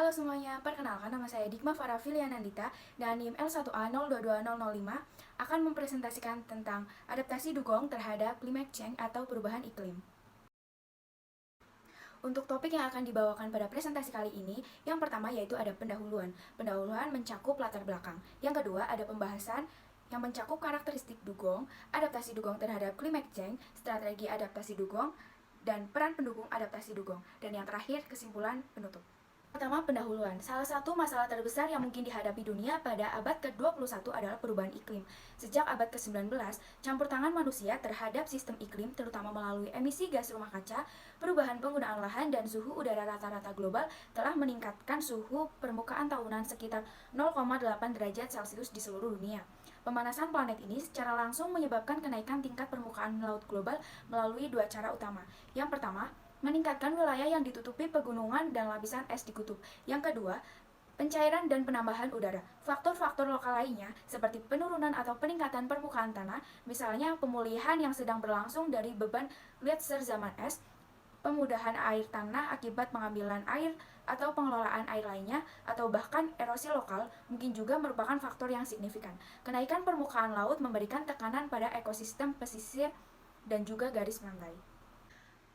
Halo semuanya, perkenalkan nama saya Dikma Farah Filianandita dan NIM L1A022005 akan mempresentasikan tentang adaptasi dugong terhadap climate change atau perubahan iklim. Untuk topik yang akan dibawakan pada presentasi kali ini, yang pertama yaitu ada pendahuluan. Pendahuluan mencakup latar belakang. Yang kedua ada pembahasan yang mencakup karakteristik dugong, adaptasi dugong terhadap climate change, strategi adaptasi dugong, dan peran pendukung adaptasi dugong. Dan yang terakhir, kesimpulan penutup. Pertama, pendahuluan. Salah satu masalah terbesar yang mungkin dihadapi dunia pada abad ke-21 adalah perubahan iklim. Sejak abad ke-19, campur tangan manusia terhadap sistem iklim, terutama melalui emisi gas rumah kaca, perubahan penggunaan lahan, dan suhu udara rata-rata global telah meningkatkan suhu permukaan tahunan sekitar 0,8 derajat Celcius di seluruh dunia. Pemanasan planet ini secara langsung menyebabkan kenaikan tingkat permukaan laut global melalui dua cara utama. Yang pertama, meningkatkan wilayah yang ditutupi pegunungan dan lapisan es di kutub. Yang kedua, pencairan dan penambahan udara. Faktor-faktor lokal lainnya, seperti penurunan atau peningkatan permukaan tanah, misalnya pemulihan yang sedang berlangsung dari beban Gletser zaman es, pemudahan air tanah akibat pengambilan air atau pengelolaan air lainnya, atau bahkan erosi lokal, mungkin juga merupakan faktor yang signifikan. Kenaikan permukaan laut memberikan tekanan pada ekosistem pesisir dan juga garis pantai.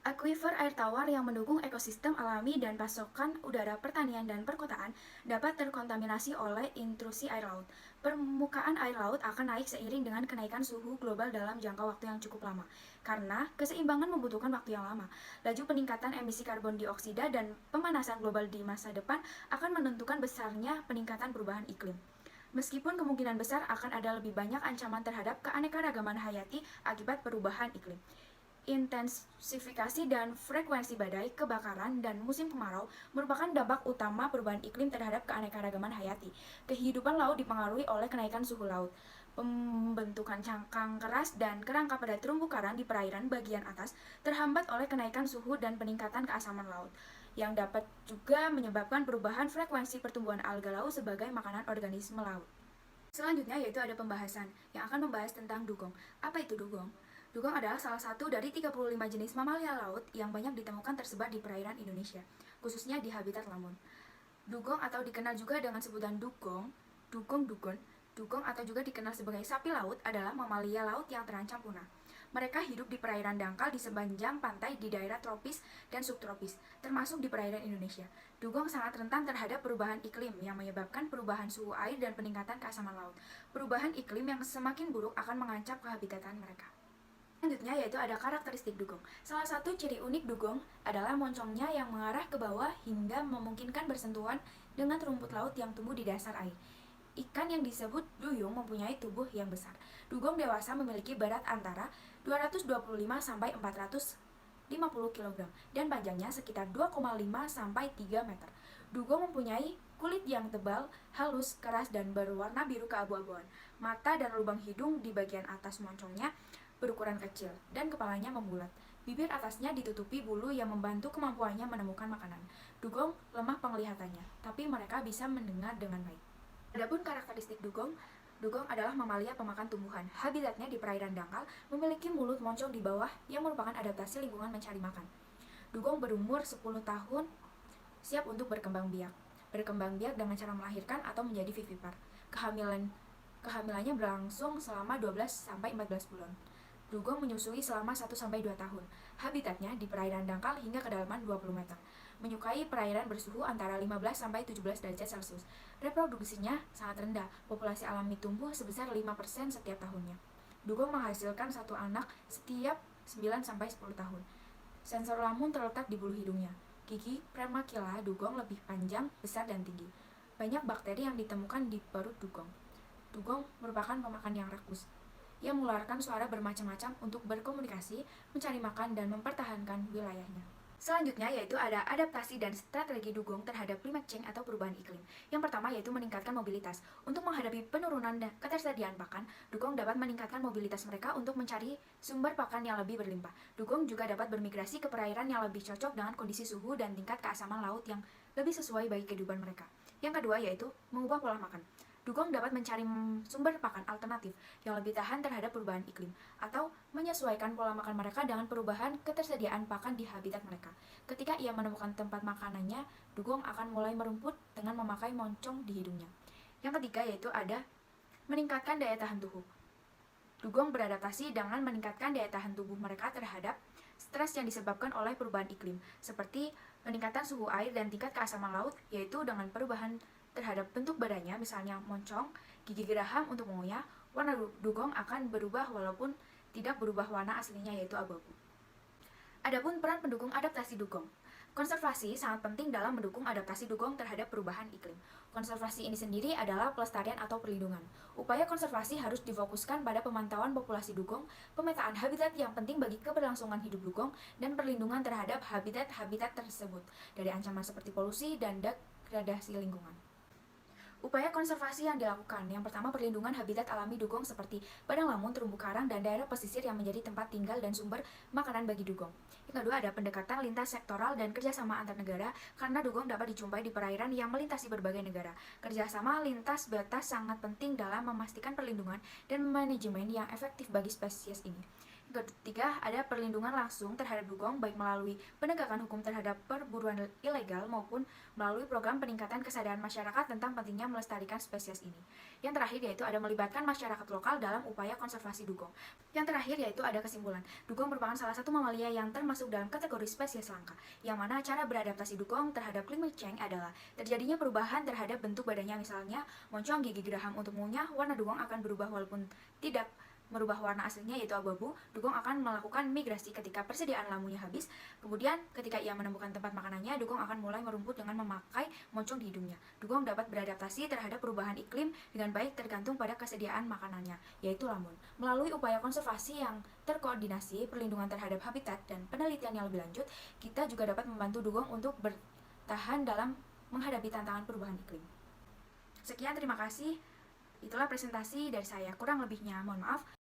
Aquifer air tawar yang mendukung ekosistem alami dan pasokan udara pertanian dan perkotaan dapat terkontaminasi oleh intrusi air laut. Permukaan air laut akan naik seiring dengan kenaikan suhu global dalam jangka waktu yang cukup lama. Karena keseimbangan membutuhkan waktu yang lama. Laju peningkatan emisi karbon dioksida dan pemanasan global di masa depan akan menentukan besarnya peningkatan perubahan iklim. Meskipun kemungkinan besar akan ada lebih banyak ancaman terhadap keanekaragaman hayati akibat perubahan iklim. Intensifikasi dan frekuensi badai, kebakaran, dan musim kemarau merupakan dampak utama perubahan iklim terhadap keanekaragaman hayati. Kehidupan laut dipengaruhi oleh kenaikan suhu laut, pembentukan cangkang keras dan kerangka pada terumbu karang di perairan bagian atas terhambat oleh kenaikan suhu dan peningkatan keasaman laut, yang dapat juga menyebabkan perubahan frekuensi pertumbuhan alga laut sebagai makanan organisme laut. Selanjutnya yaitu ada pembahasan yang akan membahas tentang dugong. Apa itu dugong? Dugong adalah salah satu dari 35 jenis mamalia laut yang banyak ditemukan tersebar di perairan Indonesia, khususnya di habitat lamun. Dugong atau dikenal juga dengan sebutan dugong, dugong atau juga dikenal sebagai sapi laut adalah mamalia laut yang terancam punah. Mereka hidup di perairan dangkal di sepanjang pantai di daerah tropis dan subtropis, termasuk di perairan Indonesia. Dugong sangat rentan terhadap perubahan iklim yang menyebabkan perubahan suhu air dan peningkatan keasaman laut. Perubahan iklim yang semakin buruk akan mengancam kehabitatan mereka. Selanjutnya yaitu ada karakteristik dugong. Salah satu ciri unik dugong adalah moncongnya yang mengarah ke bawah hingga memungkinkan bersentuhan dengan rumput laut yang tumbuh di dasar air. Ikan yang disebut duyung mempunyai tubuh yang besar. Dugong dewasa memiliki berat antara 225 sampai 450 kg dan panjangnya sekitar 2,5 sampai 3 meter. Dugong mempunyai kulit yang tebal, halus, keras, dan berwarna biru keabu-abuan. Mata dan lubang hidung di bagian atas moncongnya berukuran kecil, dan kepalanya membulat. Bibir atasnya ditutupi bulu yang membantu kemampuannya menemukan makanan. Dugong lemah penglihatannya, tapi mereka bisa mendengar dengan baik. Adapun karakteristik dugong, dugong adalah mamalia pemakan tumbuhan. Habitatnya di perairan dangkal, memiliki mulut moncong di bawah yang merupakan adaptasi lingkungan mencari makan. Dugong berumur 10 tahun, siap untuk berkembang biak. Berkembang biak dengan cara melahirkan atau menjadi vivipar. Kehamilannya berlangsung selama 12-14 bulan. Dugong menyusui selama 1-2 tahun. Habitatnya di perairan dangkal hingga kedalaman 20 meter. Menyukai perairan bersuhu antara 15-17 derajat Celcius. Reproduksinya sangat rendah. Populasi alami tumbuh sebesar 5% setiap tahunnya. Dugong menghasilkan satu anak setiap 9-10 tahun. Sensor lamun terletak di bulu hidungnya. Gigi premakula dugong lebih panjang, besar, dan tinggi. Banyak bakteri yang ditemukan di perut dugong. Dugong merupakan pemakan yang rakus. Ia mengeluarkan suara bermacam-macam untuk berkomunikasi, mencari makan, dan mempertahankan wilayahnya. Selanjutnya yaitu ada adaptasi dan strategi dugong terhadap climate change atau perubahan iklim. Yang pertama yaitu meningkatkan mobilitas. Untuk menghadapi penurunan dan ketersediaan pakan, dugong dapat meningkatkan mobilitas mereka untuk mencari sumber pakan yang lebih berlimpah. Dugong juga dapat bermigrasi ke perairan yang lebih cocok dengan kondisi suhu dan tingkat keasaman laut yang lebih sesuai bagi kehidupan mereka. Yang kedua yaitu mengubah pola makan. Dugong dapat mencari sumber pakan alternatif yang lebih tahan terhadap perubahan iklim atau menyesuaikan pola makan mereka dengan perubahan ketersediaan pakan di habitat mereka. Ketika ia menemukan tempat makanannya, dugong akan mulai merumput dengan memakai moncong di hidungnya. Yang ketiga yaitu ada meningkatkan daya tahan tubuh. Dugong beradaptasi dengan meningkatkan daya tahan tubuh mereka terhadap stres yang disebabkan oleh perubahan iklim, seperti peningkatan suhu air dan tingkat keasaman laut, yaitu dengan perubahan terhadap bentuk badannya, misalnya moncong, gigi geraham untuk mengunyah. Warna dugong akan berubah walaupun tidak berubah warna aslinya, yaitu abu-abu. Adapun peran pendukung adaptasi dugong. Konservasi sangat penting dalam mendukung adaptasi dugong terhadap perubahan iklim. Konservasi ini sendiri adalah pelestarian atau perlindungan. Upaya konservasi harus difokuskan pada pemantauan populasi dugong, pemetaan habitat yang penting bagi keberlangsungan hidup dugong, dan perlindungan terhadap habitat-habitat tersebut dari ancaman seperti polusi dan degradasi lingkungan. Upaya konservasi yang dilakukan, yang pertama perlindungan habitat alami dugong seperti padang lamun, terumbu karang, dan daerah pesisir yang menjadi tempat tinggal dan sumber makanan bagi dugong. Yang kedua ada pendekatan lintas sektoral dan kerjasama antar negara, karena dugong dapat dijumpai di perairan yang melintasi berbagai negara. Kerjasama lintas batas sangat penting dalam memastikan perlindungan dan manajemen yang efektif bagi spesies ini. Ketiga, ada perlindungan langsung terhadap dugong baik melalui penegakan hukum terhadap perburuan ilegal maupun melalui program peningkatan kesadaran masyarakat tentang pentingnya melestarikan spesies ini. Yang terakhir yaitu ada melibatkan masyarakat lokal dalam upaya konservasi dugong. Yang terakhir yaitu ada kesimpulan. Dugong merupakan salah satu mamalia yang termasuk dalam kategori spesies langka, yang mana cara beradaptasi dugong terhadap climate change adalah terjadinya perubahan terhadap bentuk badannya, misalnya moncong, gigi geraham untuk mengunyah. Warna dugong akan berubah walaupun tidak merubah warna aslinya, yaitu abu-abu. Dugong akan melakukan migrasi ketika persediaan lamunya habis. Kemudian ketika ia menemukan tempat makanannya, dugong akan mulai merumput dengan memakai moncong di hidungnya. Dugong dapat beradaptasi terhadap perubahan iklim dengan baik tergantung pada kesediaan makanannya, yaitu lamun. Melalui upaya konservasi yang terkoordinasi, perlindungan terhadap habitat, dan penelitian yang lebih lanjut, kita juga dapat membantu dugong untuk bertahan dalam menghadapi tantangan perubahan iklim. Sekian, terima kasih. Itulah presentasi dari saya. Kurang lebihnya mohon maaf.